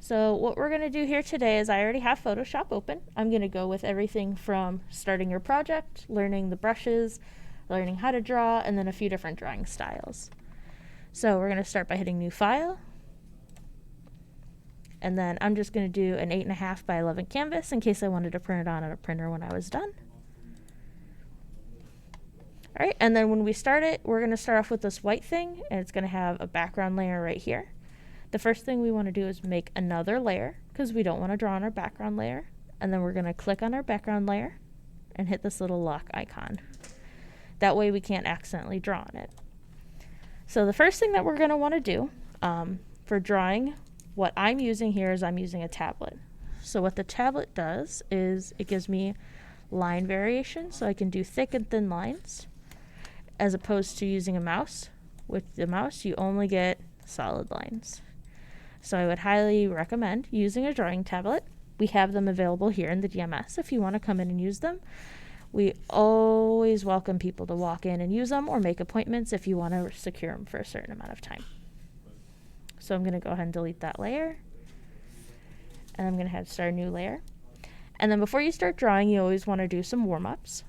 So what we're going to do here today is I already have Photoshop open. I'm going to go with everything from starting your project, learning the brushes, learning how to draw, and then a few different drawing styles. So we're going to start by hitting New File. And then I'm just going to do an 8.5 by 11 canvas in case I wanted to print it on a printer when I was done. All right, and then when we start it, we're going to start off with this white thing, and it's going to have a background layer right here. The first thing we want to do is make another layer because we don't want to draw on our background layer. And then we're going to click on our background layer and hit this little lock icon. That way we can't accidentally draw on it. So the first thing that we're going to want to do for drawing, what I'm using here is I'm using a tablet. So what the tablet does is it gives me line variation, so I can do thick and thin lines, as opposed to using a mouse. With the mouse, you only get solid lines. So I would highly recommend using a drawing tablet. We have them available here in the DMS if you want to come in and use them. We always welcome people to walk in and use them or make appointments if you want to secure them for a certain amount of time. So I'm going to go ahead and delete that layer. And I'm going to start a new layer. And then before you start drawing, you always want to do some warm-ups.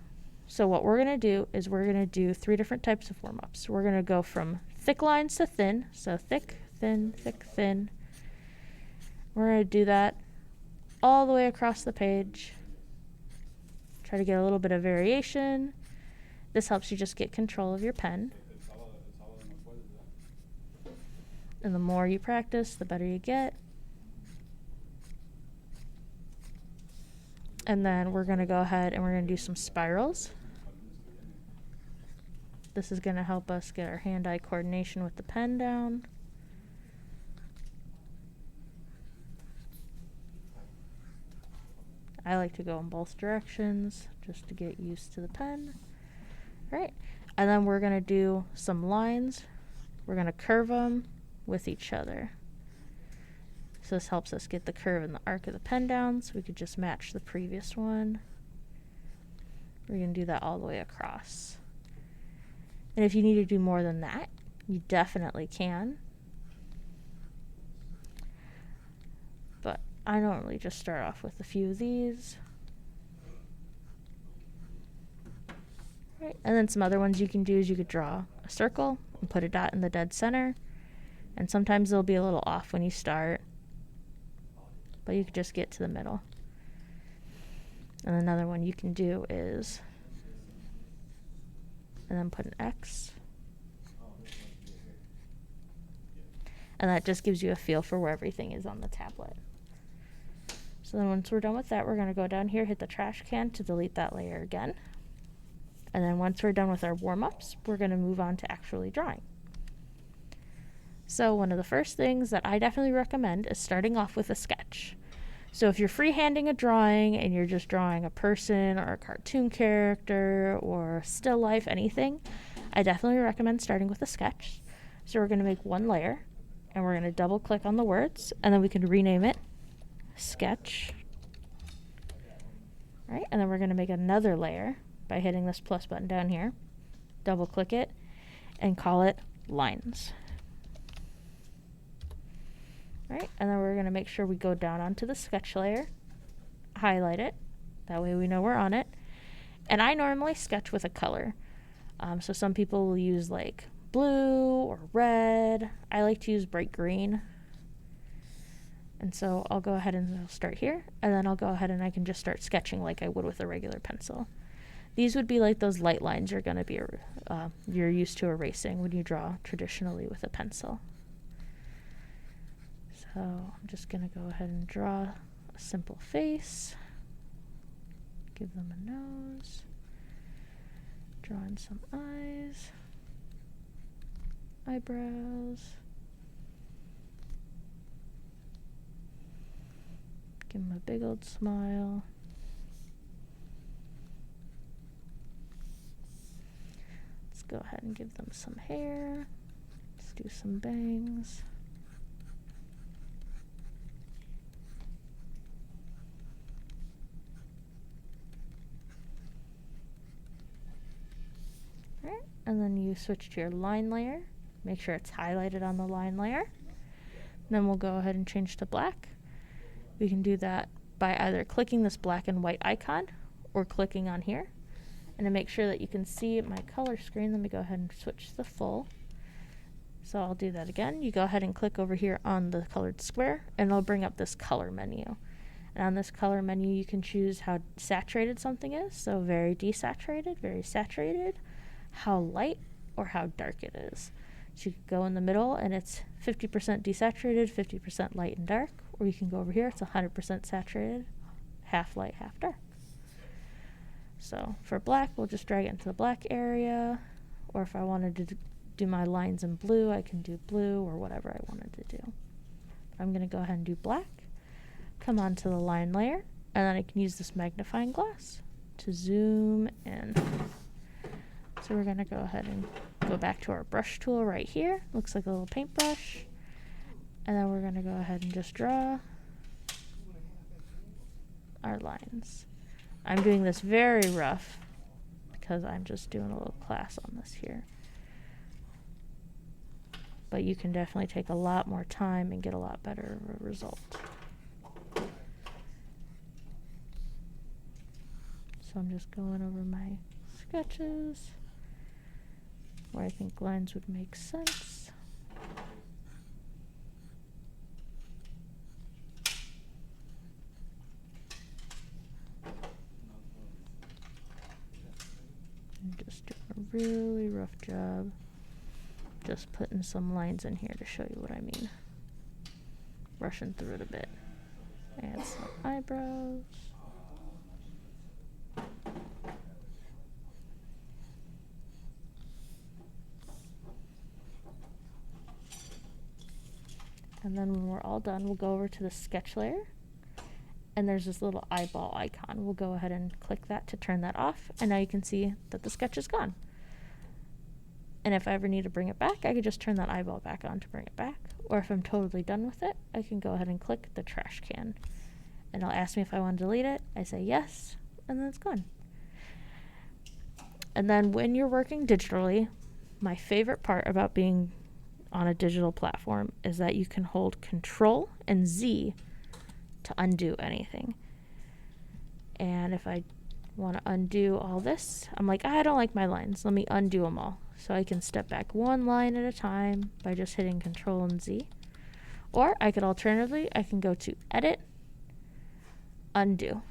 So what we're going to do is we're going to do 3 different types of warm-ups. We're going to go from thick lines to thin. So thick, thin, thick, thin. We're going to do that all the way across the page. Try to get a little bit of variation. This helps you just get control of your pen. And the more you practice, the better you get. And then we're going to go ahead and we're going to do some spirals. This is going to help us get our hand-eye coordination with the pen down. I like to go in both directions just to get used to the pen. All right, and then we're going to do some lines. We're going to curve them with each other. So this helps us get the curve and the arc of the pen down, so we could just match the previous one. We're going to do that all the way across. And if you need to do more than that, you definitely can. But I normally just start off with a few of these. Right. And then some other ones you can do is you could draw a circle and put a dot in the dead center. And sometimes they'll be a little off when you start, but you could just get to the middle. And another one you can do is, and then put an X. And that just gives you a feel for where everything is on the tablet. So then once we're done with that, we're going to go down here, hit the trash can to delete that layer again. And then once we're done with our warm-ups, we're going to move on to actually drawing. So one of the first things that I definitely recommend is starting off with a sketch. So if you're freehanding a drawing and you're just drawing a person or a cartoon character or still life, anything, I definitely recommend starting with a sketch. So we're going to make one layer and we're going to double click on the words and then we can rename it sketch. All right, and then we're going to make another layer by hitting this plus button down here, double click it and call it lines. Right, and then we're going to make sure we go down onto the sketch layer, highlight it, that way we know we're on it. And I normally sketch with a color. So some people will use like blue or red. I like to use bright green. And so I'll go ahead and start here, and then I'll go ahead and I can just start sketching like I would with a regular pencil. These would be like those light lines you're going to be you're used to erasing when you draw traditionally with a pencil. So I'm just going to go ahead and draw a simple face, give them a nose, draw in some eyes, eyebrows, give them a big old smile. Let's go ahead and give them some hair, let's do some bangs. And then you switch to your line layer. Make sure it's highlighted on the line layer. Then we'll go ahead and change to black. We can do that by either clicking this black and white icon or clicking on here. And to make sure that you can see my color screen, let me go ahead and switch to the full. So I'll do that again. You go ahead and click over here on the colored square, and it'll bring up this color menu. And on this color menu, you can choose how saturated something is. So very desaturated, very saturated, how light, or how dark it is. So you can go in the middle, and it's 50% desaturated, 50% light and dark. Or you can go over here, it's 100% saturated, half light, half dark. So for black, we'll just drag it into the black area. Or if I wanted to do my lines in blue, I can do blue or whatever I wanted to do. I'm going to go ahead and do black. Come onto the line layer, and then I can use this magnifying glass to zoom in. So we're going to go ahead and go back to our brush tool right here. Looks like a little paintbrush. And then we're going to go ahead and just draw our lines. I'm doing this very rough because I'm just doing a little class on this here. But you can definitely take a lot more time and get a lot better of a result. So I'm just going over my sketches where I think lines would make sense. I'm just doing a really rough job. Just putting some lines in here to show you what I mean. Brushing through it a bit. Add some eyebrows. And then when we're all done, we'll go over to the sketch layer. And there's this little eyeball icon. We'll go ahead and click that to turn that off. And now you can see that the sketch is gone. And if I ever need to bring it back, I could just turn that eyeball back on to bring it back. Or if I'm totally done with it, I can go ahead and click the trash can. And it'll ask me if I want to delete it. I say yes, and then it's gone. And then when you're working digitally, my favorite part about being on a digital platform is that you can hold Control and Z to undo anything. And if I want to undo all this, I'm like, I don't like my lines. Let me undo them all. So I can step back one line at a time by just hitting Control and Z. Or I could alternatively, I can go to Edit, Undo.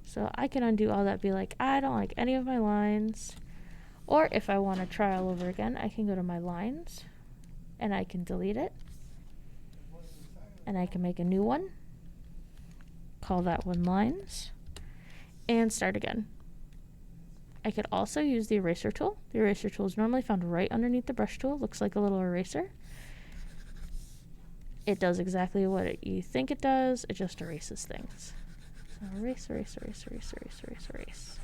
So I can undo all that, be like, I don't like any of my lines. Or if I want to try all over again, I can go to my lines and I can delete it. And I can make a new one. Call that one lines. And start again. I could also use the eraser tool. The eraser tool is normally found right underneath the brush tool. Looks like a little eraser. It does exactly what you think it does. It just erases things. So erase, erase, erase, erase, erase, erase, erase.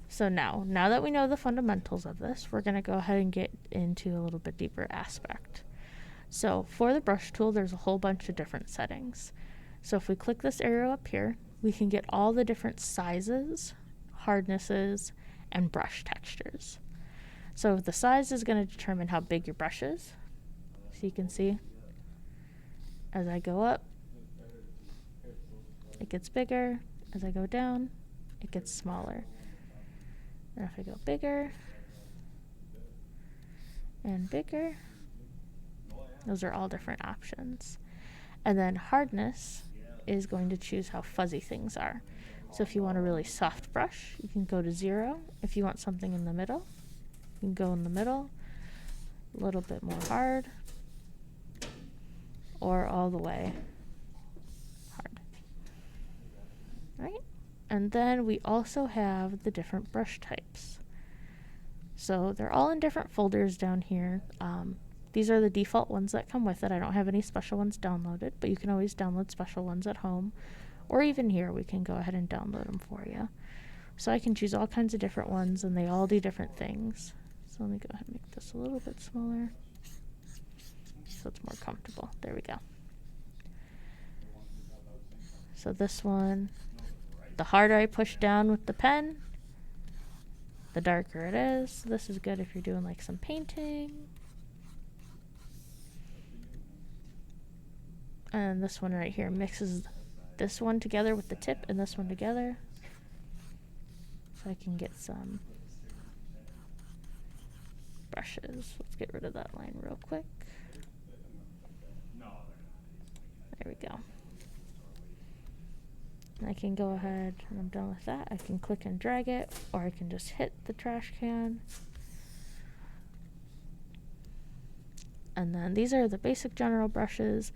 So now that we know the fundamentals of this, we're going to go ahead and get into a little bit deeper aspect. So for the brush tool, there's a whole bunch of different settings. So if we click this arrow up here, we can get all the different sizes, hardnesses, and brush textures. So the size is going to determine how big your brush is. So you can see as I go up, it gets bigger. As I go down, it gets smaller. And if I go bigger and bigger, those are all different options. And then hardness is going to choose how fuzzy things are. So if you want a really soft brush, you can go to 0. If you want something in the middle, you can go in the middle, a little bit more hard, or all the way hard. Right? And then we also have the different brush types. So they're all in different folders down here. These are the default ones that come with it. I don't have any special ones downloaded, but you can always download special ones at home. Or even here, we can go ahead and download them for you. So I can choose all kinds of different ones, and they all do different things. So let me go ahead and make this a little bit smaller so it's more comfortable. There we go. So this one, the harder I push down with the pen, the darker it is. This is good if you're doing like some painting. And this one right here mixes this one together with the tip and this one together. So I can get some brushes. Let's get rid of that line real quick. There we go. And I can go ahead, and I'm done with that. I can click and drag it, or I can just hit the trash can. And then these are the basic general brushes.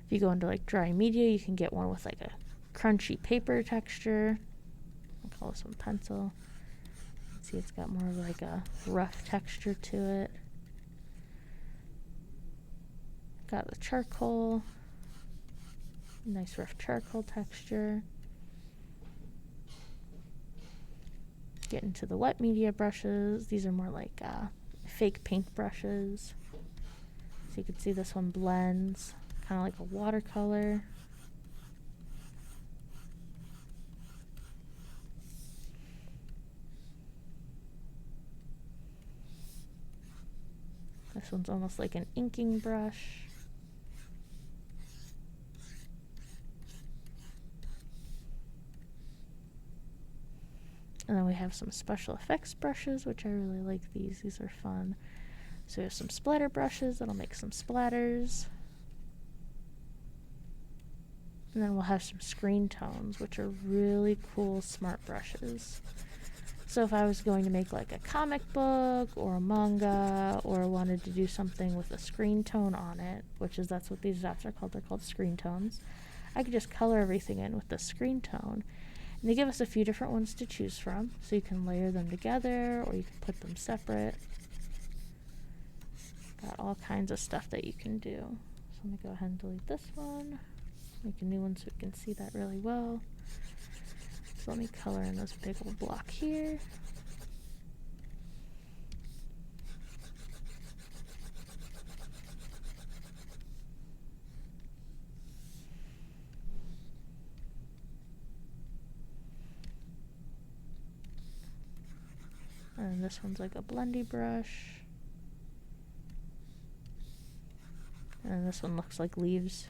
If you go into like dry media, you can get one with like a crunchy paper texture. I'll call this one pencil. See, it's got more of like a rough texture to it. Got the charcoal. Nice rough charcoal texture. Get into the wet media brushes. These are more like fake paint brushes. So you can see this one blends, kind of like a watercolor. This one's almost like an inking brush. And then we have some special effects brushes, which I really like these. These are fun. So we have some splatter brushes that'll make some splatters. And then we'll have some screen tones, which are really cool, smart brushes. So if I was going to make like a comic book or a manga, or wanted to do something with a screen tone on it, that's what these dots are called. They're called screen tones. I could just color everything in with the screen tone. And they give us a few different ones to choose from. So you can layer them together, or you can put them separate. Got all kinds of stuff that you can do. So let me go ahead and delete this one. Make a new one so we can see that really well. So let me color in this big old block here. And this one's like a blendy brush. And this one looks like leaves.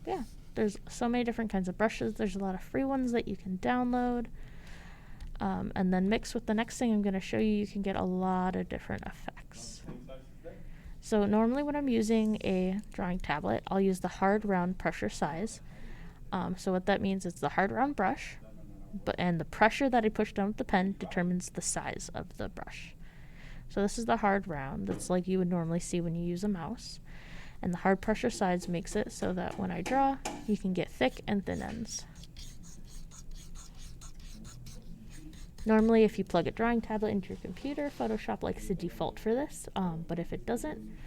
Yeah, there's so many different kinds of brushes. There's a lot of free ones that you can download. And then mix with the next thing I'm going to show you, you can get a lot of different effects. So normally when I'm using a drawing tablet, I'll use the hard round pressure size. So what that means is the hard round brush, and the pressure that I push down with the pen determines the size of the brush. So this is the hard round. That's like you would normally see when you use a mouse. And the hard pressure size makes it so that when I draw, you can get thick and thin ends. Normally, if you plug a drawing tablet into your computer, Photoshop likes to default for this, but if it doesn't,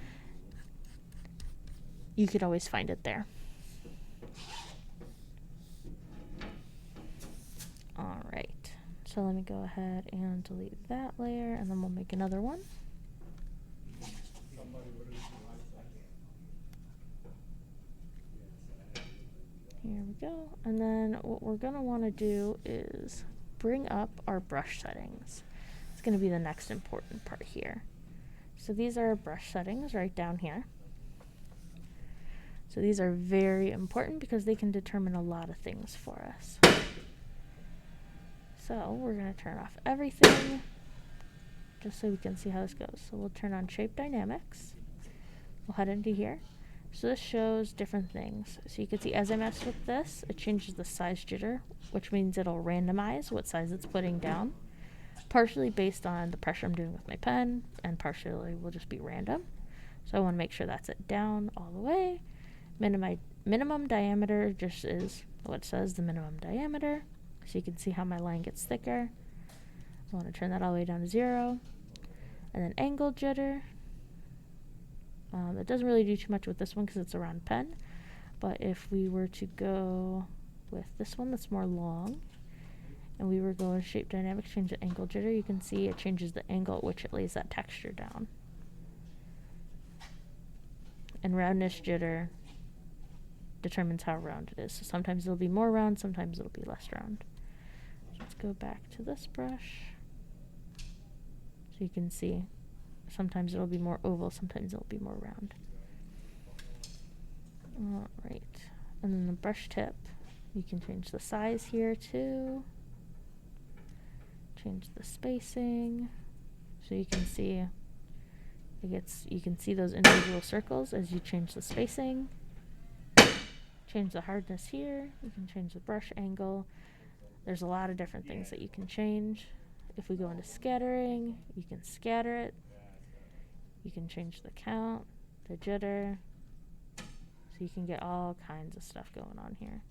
you could always find it there. All right, so let me go ahead and delete that layer, and then we'll make another one. Here we go. And then what we're going to want to do is bring up our brush settings. It's going to be the next important part here. So these are our brush settings right down here. So these are very important because they can determine a lot of things for us. So we're going to turn off everything just so we can see how this goes. So we'll turn on Shape Dynamics. We'll head into here. So this shows different things. So you can see as I mess with this, it changes the size jitter, which means it'll randomize what size it's putting down, partially based on the pressure I'm doing with my pen, and partially will just be random. So I want to make sure that's it down all the way. Minimum diameter just is what says, the minimum diameter. So you can see how my line gets thicker. I want to turn that all the way down to 0. And then angle jitter. It doesn't really do too much with this one because it's a round pen, but if we were to go with this one that's more long, and we were going to Shape Dynamics, change the angle jitter, you can see it changes the angle at which it lays that texture down. And roundness jitter determines how round it is. So sometimes it'll be more round, sometimes it'll be less round. So let's go back to this brush. So you can see sometimes it'll be more oval, sometimes it'll be more round. All right. And then the brush tip, you can change the size here too. Change the spacing. So you can see you can see those individual circles as you change the spacing. Change the hardness here. You can change the brush angle. There's a lot of different things that you can change. If we go into scattering, you can scatter it. You can change the count, the jitter. So you can get all kinds of stuff going on here.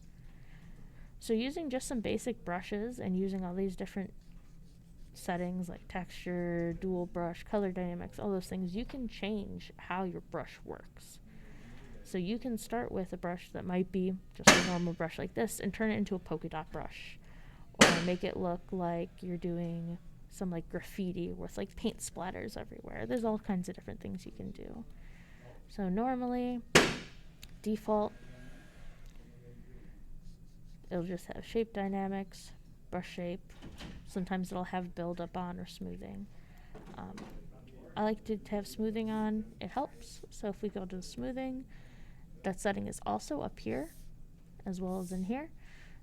So using just some basic brushes and using all these different settings like texture, dual brush, color dynamics, all those things, you can change how your brush works. So you can start with a brush that might be just a normal brush like this and turn it into a polka dot brush, or make it look like you're doing some like graffiti with like paint splatters everywhere. There's all kinds of different things you can do. So normally, default, it'll just have shape dynamics, brush shape. Sometimes it'll have build up on or smoothing. I like to have smoothing on. It helps. So if we go to the smoothing, that setting is also up here as well as in here.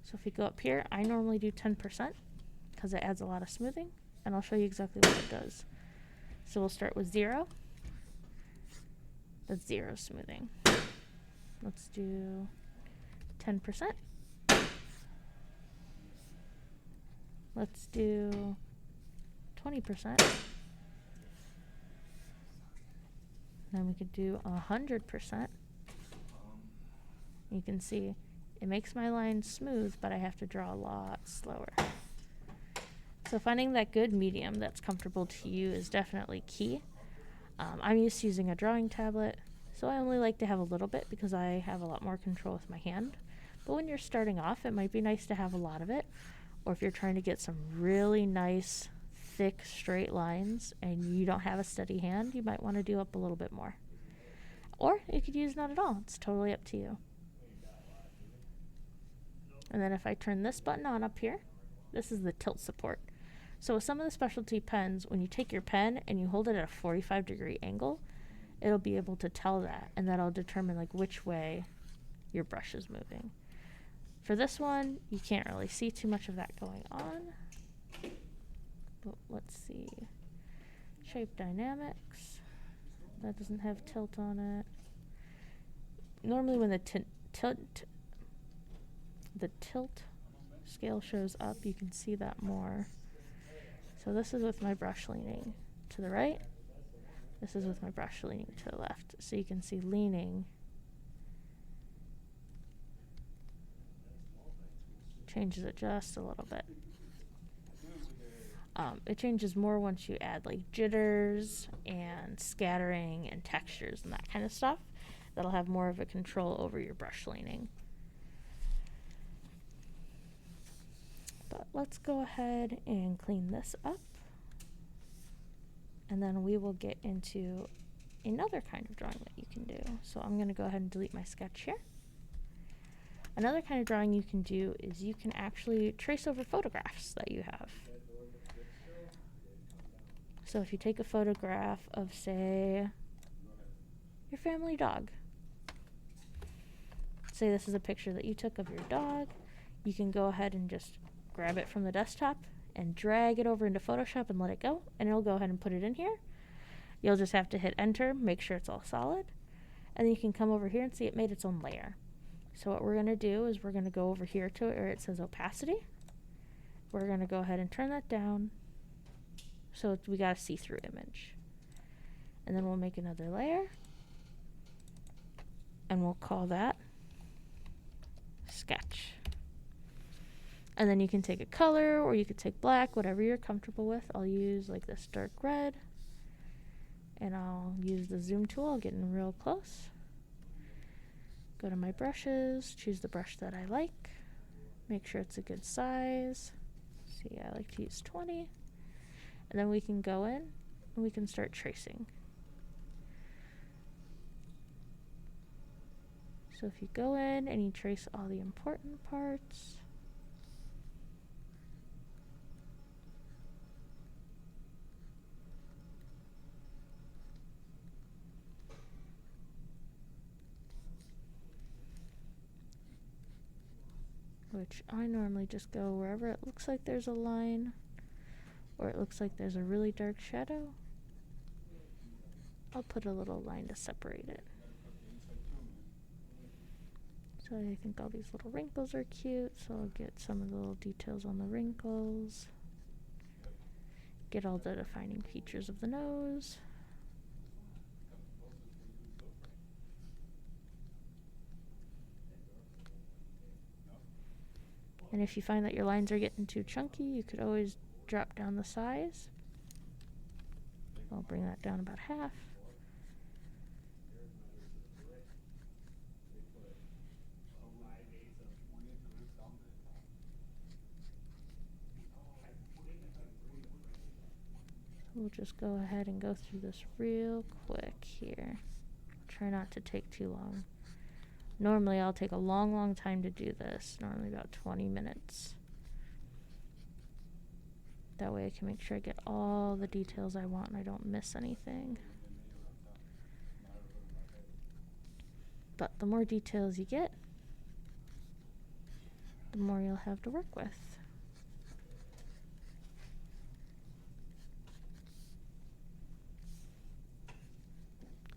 So if we go up here, I normally do 10% because it adds a lot of smoothing, and I'll show you exactly what it does. So we'll start with 0. That's 0 smoothing. Let's do 10%. Let's do 20%. Then we could do 100%. You can see it makes my line smooth, but I have to draw a lot slower. So finding that good medium that's comfortable to you is definitely key. I'm used to using a drawing tablet, so I only like to have a little bit because I have a lot more control with my hand. But when you're starting off, it might be nice to have a lot of it. Or if you're trying to get some really nice, thick, straight lines and you don't have a steady hand, you might want to do up a little bit more. Or you could use none at all. It's totally up to you. And then if I turn this button on up here, this is the tilt support. So with some of the specialty pens, when you take your pen and you hold it at a 45-degree angle, it'll be able to tell that, and that'll determine like which way your brush is moving. For this one, you can't really see too much of that going on. But let's see. Shape dynamics. That doesn't have tilt on it. Normally when the tilt scale shows up, you can see that more. So this is with my brush leaning to the right. This is with my brush leaning to the left. So you can see leaning changes it just a little bit. It changes more once you add like jitters and scattering and textures and that kind of stuff. That'll have more of a control over your brush leaning. But let's go ahead and clean this up. And then we will get into another kind of drawing that you can do. So I'm going to go ahead and delete my sketch here. Another kind of drawing you can do is you can actually trace over photographs that you have. So if you take a photograph of, say, your family dog. Say this is a picture that you took of your dog. You can go ahead and just grab it from the desktop and drag it over into Photoshop and let it go, and it'll go ahead and put it in here. You'll just have to hit enter, make sure it's all solid, and then you can come over here and see it made its own layer. So what we're going to do is we're going to go over here to where it says opacity. We're going to go ahead and turn that down so we got a see-through image. And then we'll make another layer, and we'll call that sketch. And then you can take a color, or you could take black, whatever you're comfortable with. I'll use like this dark red, and I'll use the zoom tool, getting real close. Go to my brushes, choose the brush that I like, make sure it's a good size. See, I like to use 20. And then we can go in and we can start tracing. So if you go in and you trace all the important parts, which I normally just go wherever it looks like there's a line or it looks like there's a really dark shadow. I'll put a little line to separate it. So I think all these little wrinkles are cute, so I'll get some of the little details on the wrinkles. Get all the defining features of the nose. And if you find that your lines are getting too chunky, you could always drop down the size. I'll bring that down about half. We'll just go ahead and go through this real quick here. Try not to take too long. Normally I'll take a long time to do this, normally about 20 minutes. That way I can make sure I get all the details I want and I don't miss anything. But the more details you get, the more you'll have to work with.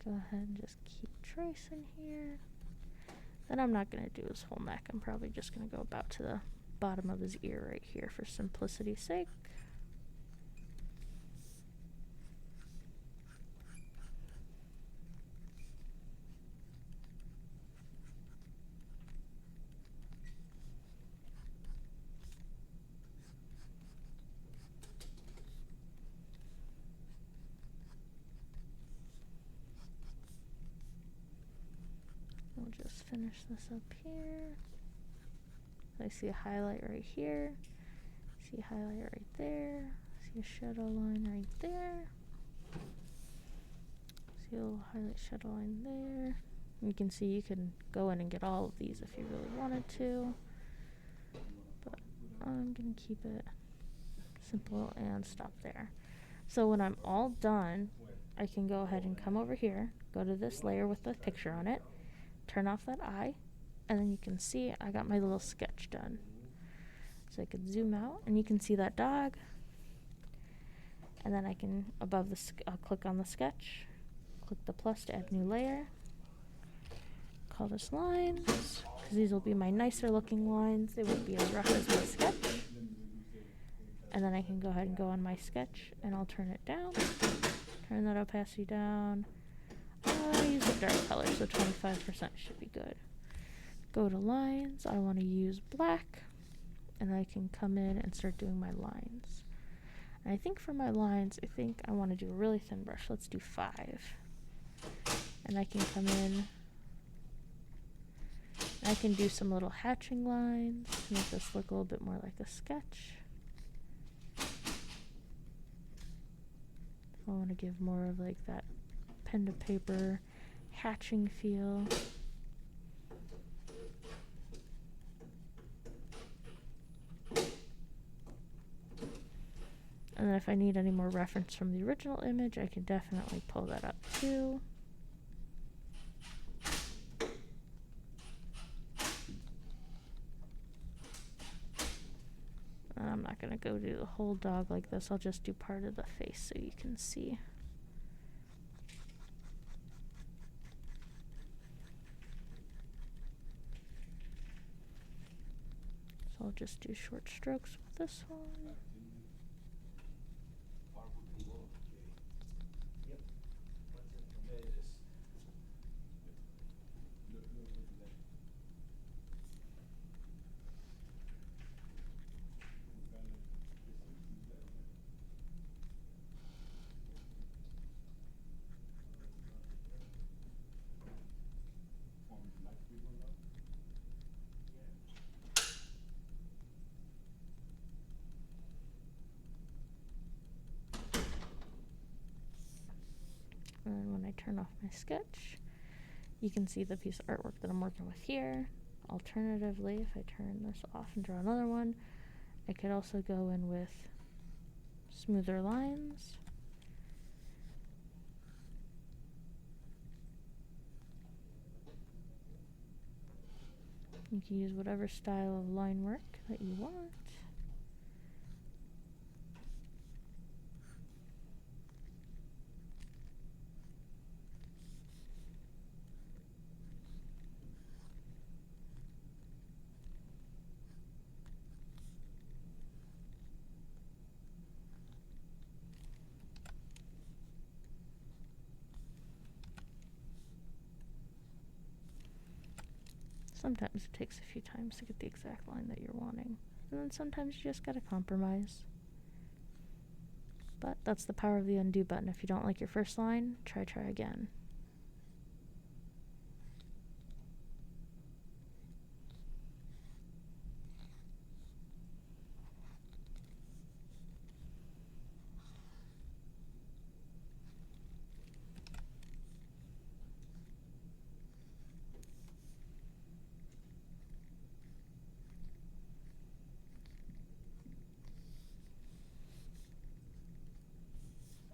Go ahead and just keep tracing here. Then I'm not going to do his whole neck. I'm probably just going to go about to the bottom of his ear right here for simplicity's sake. We'll just finish this up here. I see a highlight right here. See a highlight right there. See a shadow line right there. See a little highlight shadow line there. You can see you can go in and get all of these if you really wanted to. But I'm going to keep it simple and stop there. So when I'm all done, I can go ahead and come over here, go to this layer with the picture on it, turn off that eye, and then you can see I got my little sketch done. So I could zoom out and you can see that dog. And then I can, above the, I'll click on the sketch, click the plus to add new layer, call this lines, because these will be my nicer looking lines. They won't be as rough as my sketch. And then I can go ahead and go on my sketch and I'll turn it down, turn that opacity down. I use a dark color, so 25% should be good. Go to lines, I want to use black, and I can come in and start doing my lines. And I think for my lines, I want to do a really thin brush. Let's do 5. And I can come in, and I can do some little hatching lines to make this look a little bit more like a sketch. I want to give more of like that pen to paper hatching feel. And then if I need any more reference from the original image, I can definitely pull that up too. I'm not going to go do the whole dog like this. I'll just do part of the face so you can see. So I'll just do short strokes with this one. And then when I turn off my sketch, you can see the piece of artwork that I'm working with here. Alternatively, if I turn this off and draw another one, I could also go in with smoother lines. You can use whatever style of line work that you want. Sometimes it takes a few times to get the exact line that you're wanting. And then sometimes you just gotta compromise. But that's the power of the undo button. If you don't like your first line, try again.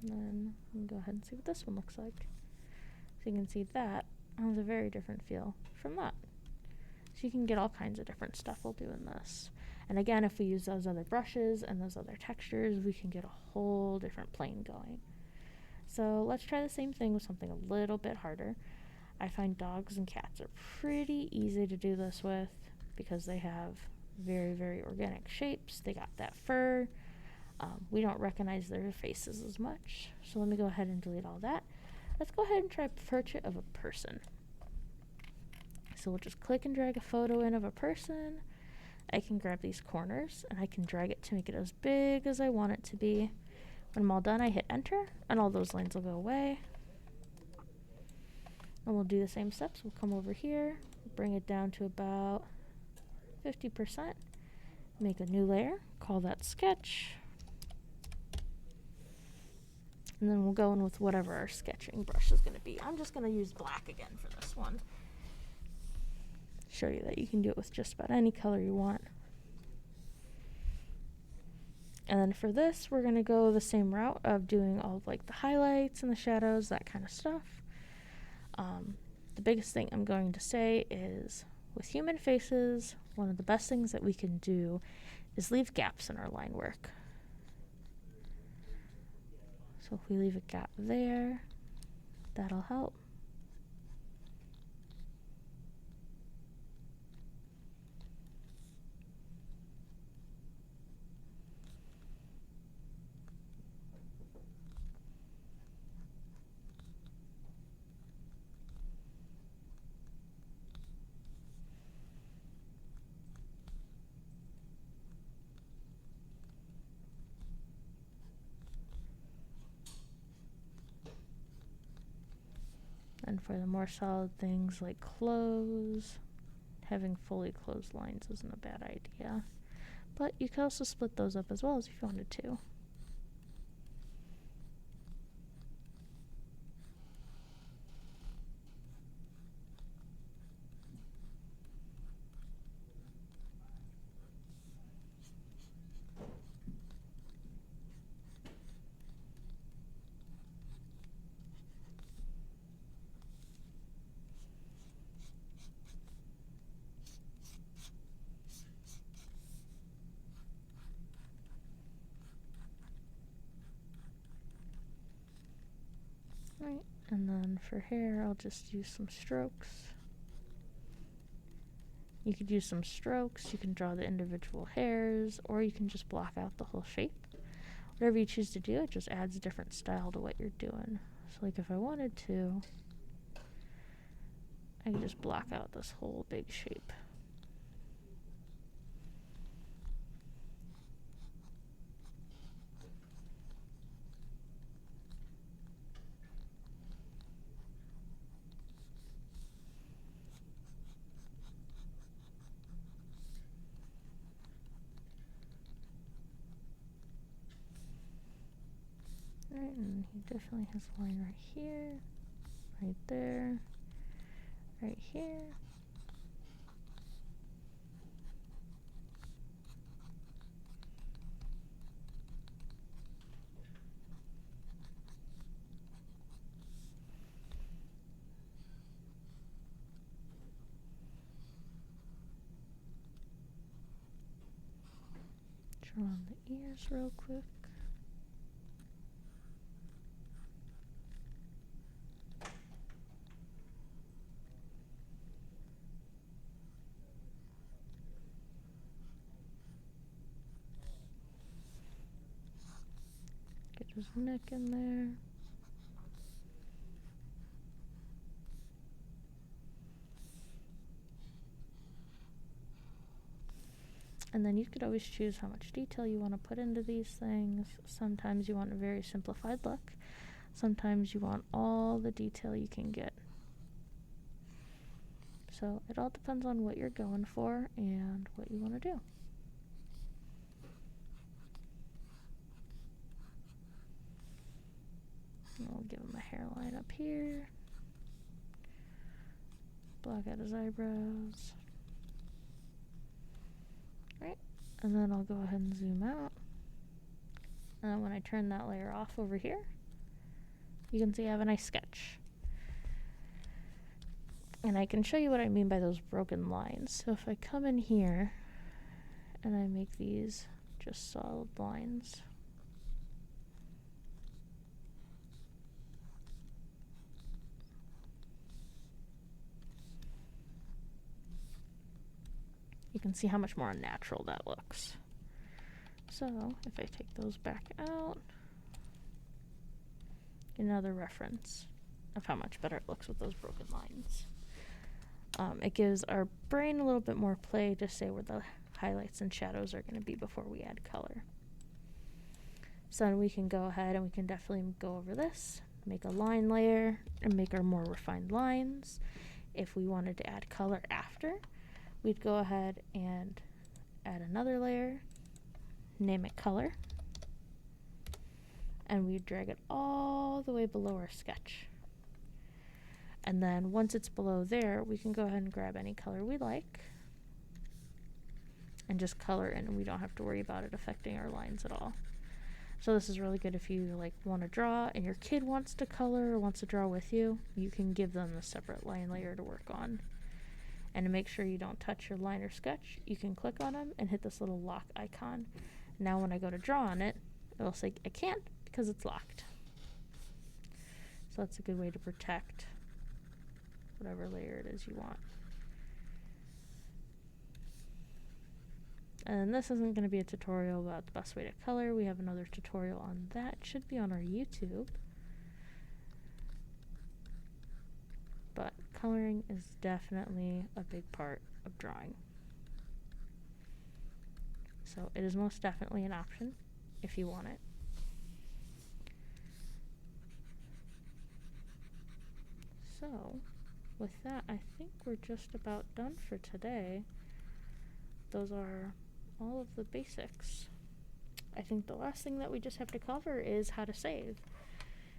And then we'll go ahead and see what this one looks like. So you can see that has a very different feel from that. So you can get all kinds of different stuff we'll do in this. And again, if we use those other brushes and those other textures, we can get a whole different plane going. So let's try the same thing with something a little bit harder. I find dogs and cats are pretty easy to do this with because they have very, very organic shapes. They got that fur. We don't recognize their faces as much. So let me go ahead and delete all that. Let's go ahead and try a portrait of a person. So we'll just click and drag a photo in of a person. I can grab these corners and I can drag it to make it as big as I want it to be. When I'm all done, I hit enter and all those lines will go away. And we'll do the same steps. We'll come over here, bring it down to about 50%, make a new layer, call that sketch. And then we'll go in with whatever our sketching brush is going to be. I'm just going to use black again for this one. Show you that you can do it with just about any color you want. And then for this, we're going to go the same route of doing all of like the highlights and the shadows, that kind of stuff. The biggest thing I'm going to say is with human faces, one of the best things that we can do is leave gaps in our line work. So if we leave a gap there, that'll help. And for the more solid things like clothes, having fully closed lines isn't a bad idea. But you could also split those up as well as if you wanted to. Right, and then for hair, I'll just use some strokes. You could use some strokes, you can draw the individual hairs, or you can just block out the whole shape. Whatever you choose to do, it just adds a different style to what you're doing. So like if I wanted to, I could just block out this whole big shape. Alright, and he definitely has a line right here, right there, right here. Draw on the ears real quick. Get his neck in there. And then you could always choose how much detail you want to put into these things. Sometimes you want a very simplified look. Sometimes you want all the detail you can get. So it all depends on what you're going for and what you want to do. And we'll give him a hairline up here. Block out his eyebrows. Right, and then I'll go ahead and zoom out. And then when I turn that layer off over here, you can see I have a nice sketch. And I can show you what I mean by those broken lines. So if I come in here and I make these just solid lines, you can see how much more unnatural that looks. So if I take those back out, another reference of how much better it looks with those broken lines. It gives our brain a little bit more play to say where the highlights and shadows are going to be before we add color. So then we can go ahead and we can definitely go over this, make a line layer, and make our more refined lines. If we wanted to add color after, we'd go ahead and add another layer, name it color, and we drag it all the way below our sketch. And then once it's below there, we can go ahead and grab any color we like and just color in, and we don't have to worry about it affecting our lines at all. So this is really good if you want to draw and your kid wants to color or wants to draw with you. You can give them a separate line layer to work on. And to make sure you don't touch your line or sketch, you can click on them and hit this little lock icon. Now when I go to draw on it, it'll say I can't because it's locked. So that's a good way to protect whatever layer it is you want. And this isn't going to be a tutorial about the best way to color. We have another tutorial on that. It should be on our YouTube. But coloring is definitely a big part of drawing. So it is most definitely an option if you want it. So with that, I think we're just about done for today. Those are all of the basics. I think the last thing that we just have to cover is how to save.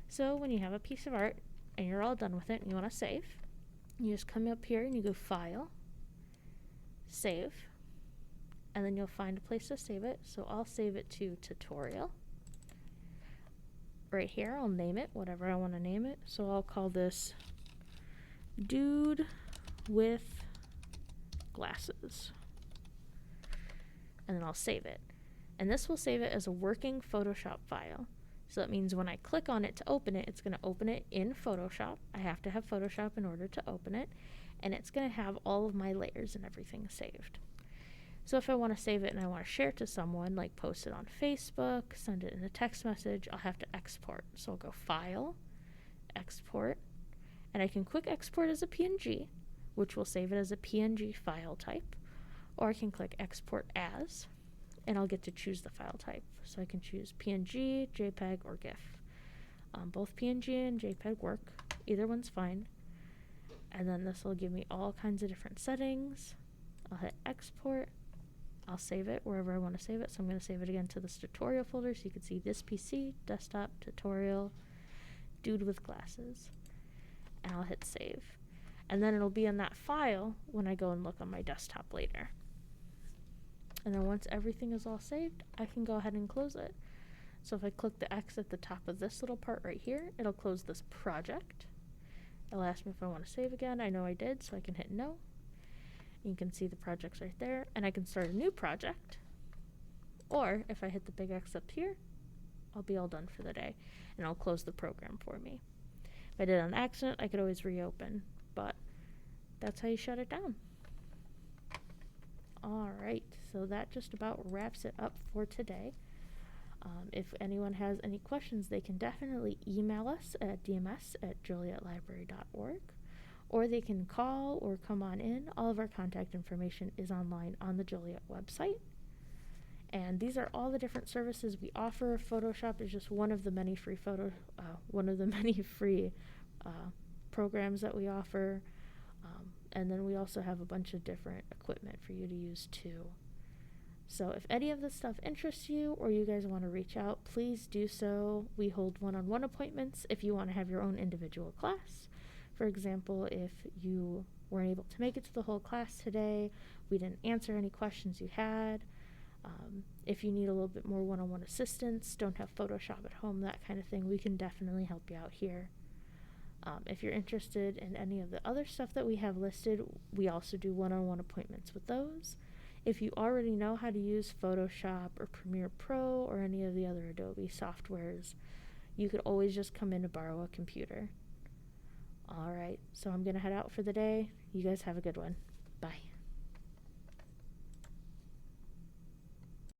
So when you have a piece of art and you're all done with it and you want to save, you just come up here and you go File, Save, and then you'll find a place to save it. So I'll save it to Tutorial. Right here, I'll name it whatever I want to name it. So I'll call this Dude with Glasses. And then I'll save it. And this will save it as a working Photoshop file. So that means when I click on it to open it, it's going to open it in Photoshop. I have to have Photoshop in order to open it. And it's going to have all of my layers and everything saved. So if I want to save it and I want to share it to someone, like post it on Facebook, send it in a text message, I'll have to export. So I'll go File, Export, and I can quick export as a PNG, which will save it as a PNG file type, or I can click Export As, and I'll get to choose the file type. So I can choose PNG, JPEG, or GIF. Both PNG and JPEG work. Either one's fine. And then this will give me all kinds of different settings. I'll hit Export. I'll save it wherever I want to save it. So I'm going to save it again to this tutorial folder so you can see this PC, desktop, tutorial, Dude with Glasses. And I'll hit Save. And then it'll be in that file when I go and look on my desktop later. And then once everything is all saved, I can go ahead and close it. So if I click the X at the top of this little part right here, it'll close this project. It'll ask me if I want to save again. I know I did, so I can hit No. You can see the projects right there. And I can start a new project. Or if I hit the big X up here, I'll be all done for the day, and it'll close the program for me. If I did it on accident, I could always reopen, but that's how you shut it down. Alright, so that just about wraps it up for today. If anyone has any questions, they can definitely email us at dms@jolietlibrary.org, or they can call or come on in. All of our contact information is online on the Joliet website. And these are all the different services we offer. Photoshop is just one of the many free programs that we offer. And then we also have a bunch of different equipment for you to use too. So if any of this stuff interests you or you guys want to reach out, please do so. We hold one-on-one appointments if you want to have your own individual class. For example, if you weren't able to make it to the whole class today, we didn't answer any questions you had. If you need a little bit more one-on-one assistance, don't have Photoshop at home, that kind of thing, we can definitely help you out here. If you're interested in any of the other stuff that we have listed, we also do one-on-one appointments with those. If you already know how to use Photoshop or Premiere Pro or any of the other Adobe softwares, you could always just come in to borrow a computer. Alright, so I'm going to head out for the day. You guys have a good one. Bye.